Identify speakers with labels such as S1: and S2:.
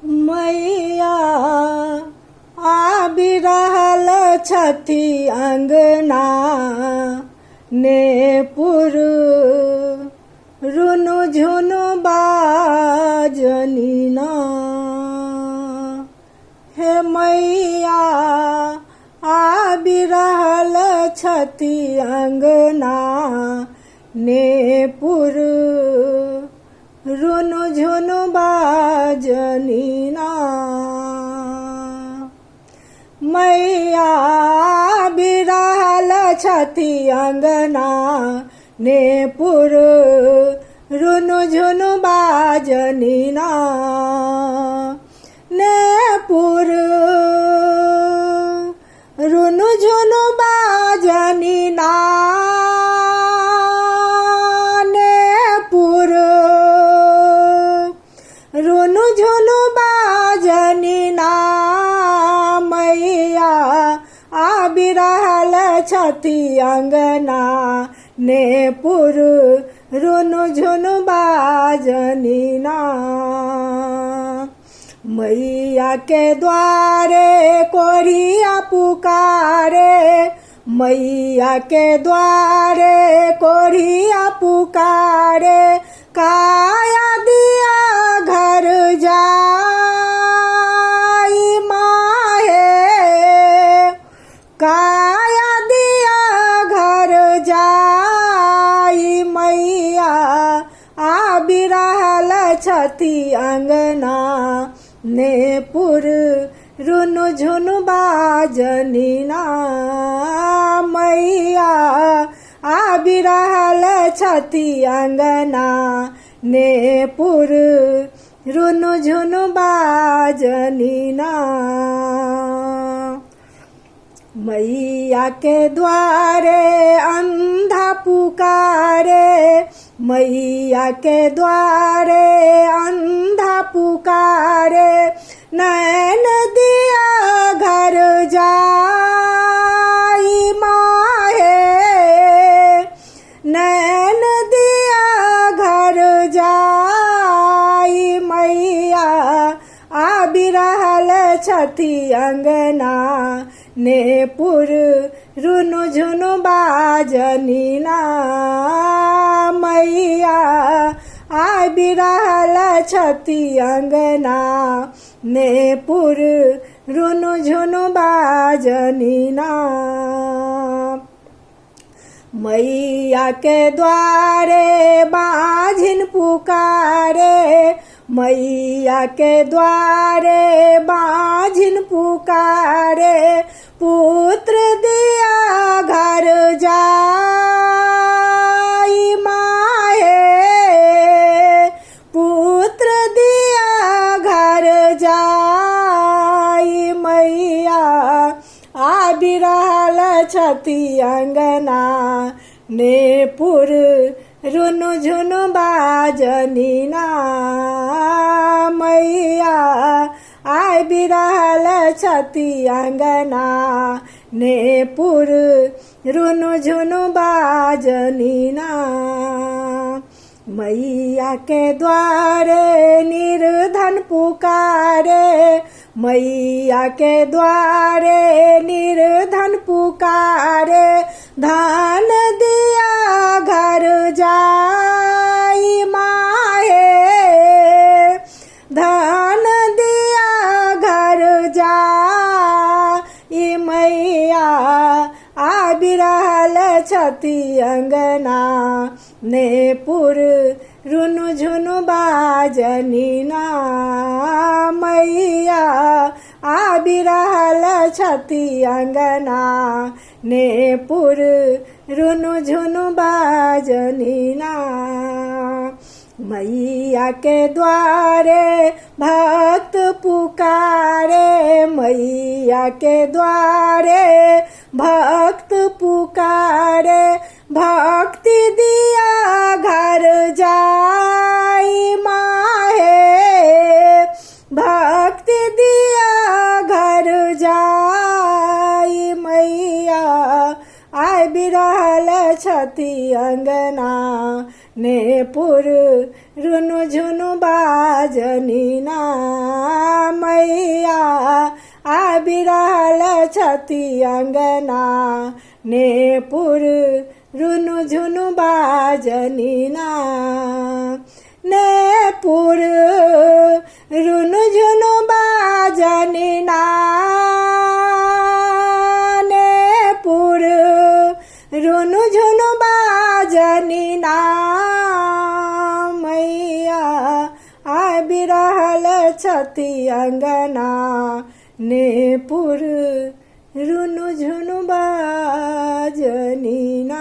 S1: मैया आबि रहल छथि अंगना नेपुर रुनु झुनु बाजनी ना। हे मैया आबि रहल छथि अंगना नेपुर रुनु झुनु बाजनी ना। मैया आबि रहल छथि अंगना नेपुर रुनु झुनु बाजनी ना। नेपुर रुनु झुनु बाजनी ना। नेपुर रुनु झुनु बाजनी ना। मैया आबि रहल छथि अंगना नेपुर रुनु झुनु बाजनी ना। मैया के द्वारे कोरिया पुकारे। मैया के द्वारे कोरिया पुकारे। काया दिया घर जाई माहे। काया दिया घर जाई मैया आबि रहल छथि अंगना नेपुर रुनु झुनु बाजनी ना। मैया आबि रहल छथि अंगना नेपुर रुनु झुनु बाजनी ना। मैया के द्वारे अंधा पुकारे। मैया के द्वारे अंधा पुकारे। नैन दिया घर जाई माहे। नैन दिया घर जाई मैया आबि रहल छथि अंगना नेपुर रुनु झुनु बाजनी ना। मैया आबि रहल छथि अंगना नेपुर रुनु झुनु बाजनी ना। मैया के द्वारे बाझिन पुकारे। मैया के द्वारे बाझिन पुकारे। पुत्र दिया घर जाई माहे। पुत्र दिया घर जाई मैया आबि रहल छथि अंगना नेपुर रुनु झुनु बाजनी ना। मैया आबि रहल छथि अंगना नेपुर रुनु झुनु बाजनी ना। मैया के द्वारे निर्धन पुकारे। मैया के द्वारे निर्धन पुकारे। धन दिया घर जाई माहे। धन दिया घर जाई मैया आबि रहल छथि अंगना नेपुर रुनु झुनु बाजनी ना। मैया आबि रहल छथि अंगना नेपुर रुनु झुनु बाजनी ना। मैया के द्वारे भक्त पुकारे। मैया के द्वारे भक्त पुकारे। भक्ति दिया घर जाई माहे। भक्ति दिया घर जाई मैया आबि रहल छथि अंगना नेपुर रुनु झुनु बाजनी ना मैया आबि रहल छथि अंगना ने पुर रुनु झुनु बाजनी ना ने पुर रुनु झुनु बाजनी ना ने पुर रुनु झुनु बाजनी ना मैया आबि रहल छथि अंगना ने पुर रुनु झुनु बाजनी ना।